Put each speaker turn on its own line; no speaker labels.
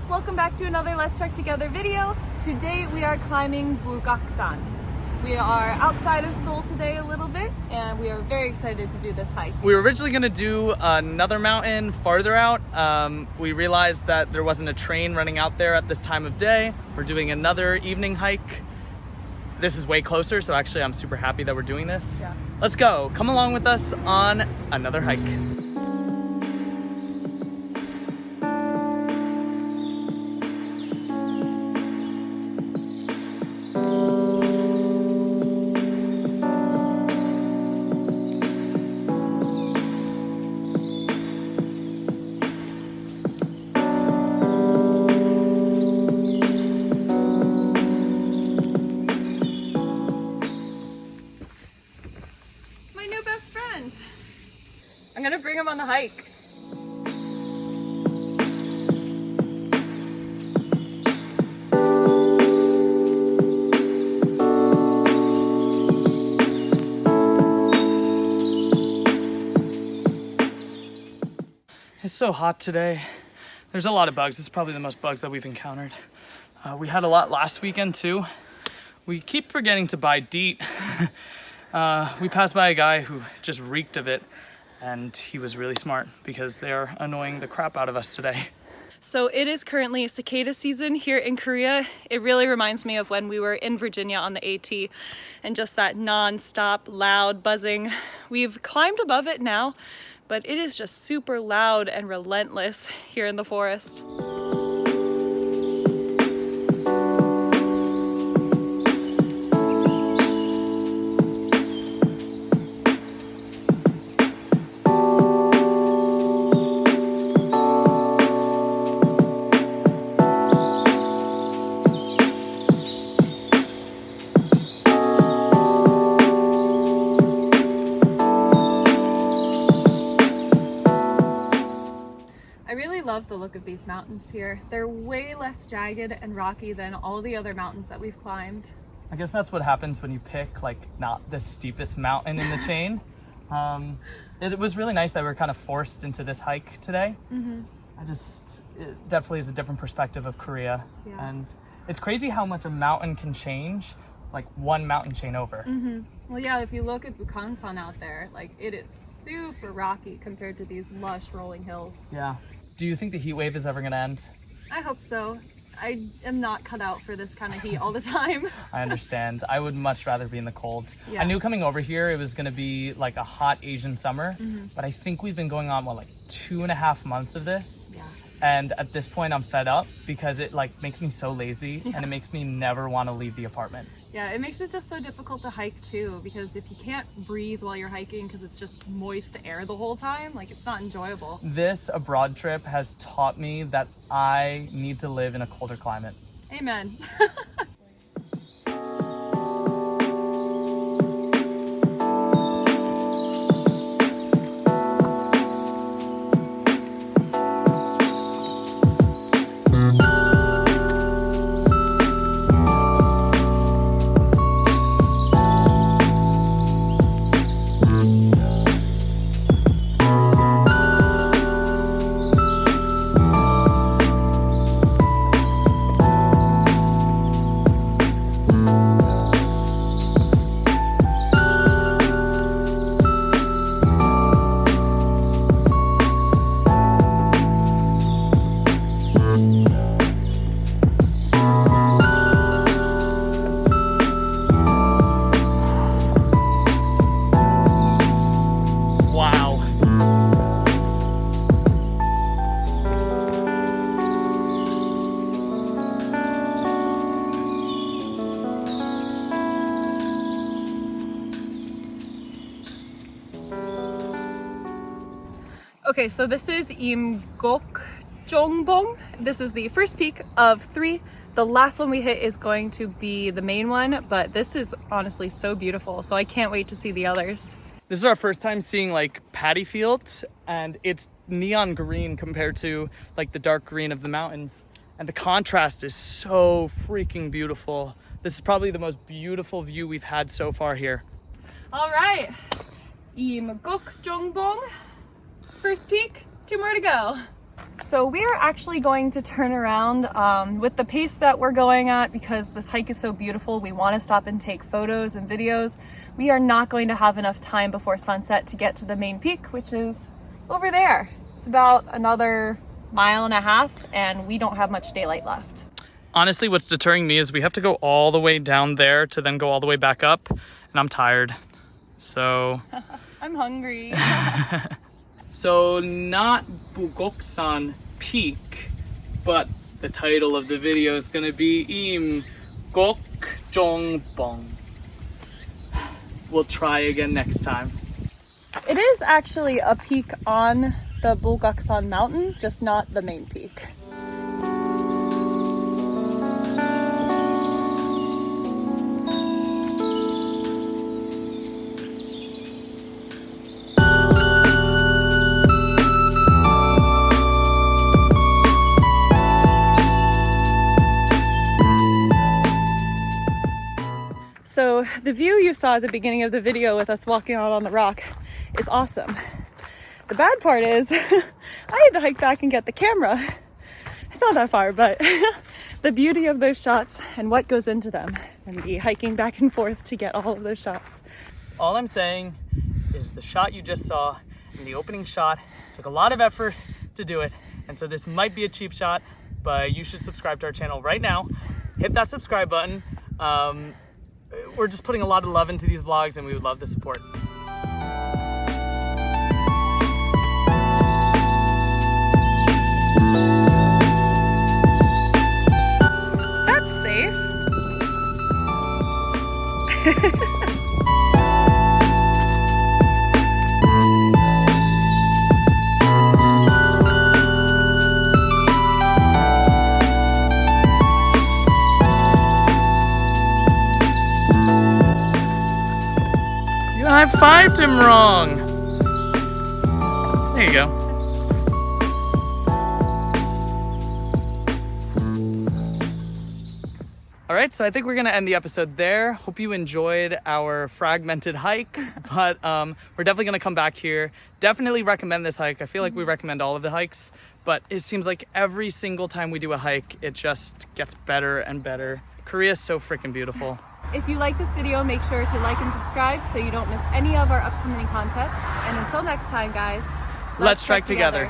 welcome back to another Let's Trek Together video. Today we are climbing Imggeokjeongbong. We are outside of Seoul today a little bit and we are very excited to do this hike.
We were originally going to do another mountain farther out. We realized that there wasn't a train running out there at this time of day. We're doing another evening hike. This is way closer, so actually I'm super happy that we're doing this.
Yeah.
Let's go. Come along with us on another hike.
I'm gonna bring him on the hike.
It's so hot today. There's a lot of bugs. This is probably the most bugs that we've encountered. We had a lot last weekend too. We keep forgetting to buy DEET. We passed by a guy who just reeked of it. And he was really smart because they are annoying the crap out of us today.
So it is currently cicada season here in Korea. It really reminds me of when we were in Virginia on the AT and just that non-stop loud buzzing. We've climbed above it now, but it is just super loud and relentless here in the forest. The look of these mountains here. They're way less jagged and rocky than all the other mountains that we've climbed.
I guess that's what happens when you pick like not the steepest mountain in the chain. It was really nice that we were kind of forced into this hike today. It definitely is a different perspective of Korea.
Yeah.
And it's crazy how much a mountain can change like one mountain chain over.
Well, yeah, if you look at Bukhansan out there, like it is super rocky compared to these lush rolling hills.
Yeah. Do you think the heat wave is ever going to end?
I hope so. I am not cut out for this kind of heat all the time.
I understand. I would much rather be in the cold.
Yeah.
I knew coming over here it was going to be like a hot Asian summer, but I think we've been going on, what, like 2.5 months of this?
Yeah.
And at this point I'm fed up because it like makes me so lazy and it makes me never want to leave the apartment.
Yeah, it makes it just so difficult to hike too, because if you can't breathe while you're hiking because it's just moist air the whole time, like it's not enjoyable.
This abroad trip has taught me that I need to live in a colder climate.
Amen. Okay, so this is Imggeokjeongbong. This is the first peak of 3. The last one we hit is going to be the main one, but this is honestly so beautiful, so I can't wait to see the others.
This is our first time seeing like paddy fields, and it's neon green compared to like the dark green of the mountains. And the contrast is so freaking beautiful. This is probably the most beautiful view we've had so far here.
All right, Imggeokjeongbong. First peak, 2 more to go. So we are actually going to turn around with the pace that we're going at because this hike is so beautiful. We want to stop and take photos and videos. We are not going to have enough time before sunset to get to the main peak, which is over there. It's about another 1.5 miles and we don't have much daylight left.
Honestly, what's deterring me is we have to go all the way down there to then go all the way back up, and I'm tired. So
I'm hungry.
So not Bugoksan Peak, but the title of the video is gonna be Imggeokjeongbong. We'll try again next time.
It is actually a peak on the Bulgaksan mountain, just not the main peak. So the view you saw at the beginning of the video with us walking out on the rock is awesome. The bad part is I had to hike back and get the camera. It's not that far, but the beauty of those shots and what goes into them and the hiking back and forth to get all of those shots.
All I'm saying is the shot you just saw and the opening shot took a lot of effort to do it. And so this might be a cheap shot, but you should subscribe to our channel right now. Hit that subscribe button. We're just putting a lot of love into these vlogs and we would love the support.
That's safe.
I high-fived him wrong. There you go. All right, so I think we're gonna end the episode there. Hope you enjoyed our fragmented hike, but we're definitely gonna come back here. Definitely recommend this hike. I feel like we recommend all of the hikes, but it seems like every single time we do a hike, it just gets better and better. Korea is so freaking beautiful.
If you like this video, make sure to like and subscribe so you don't miss any of our upcoming content. And until next time, guys,
Let's trek together.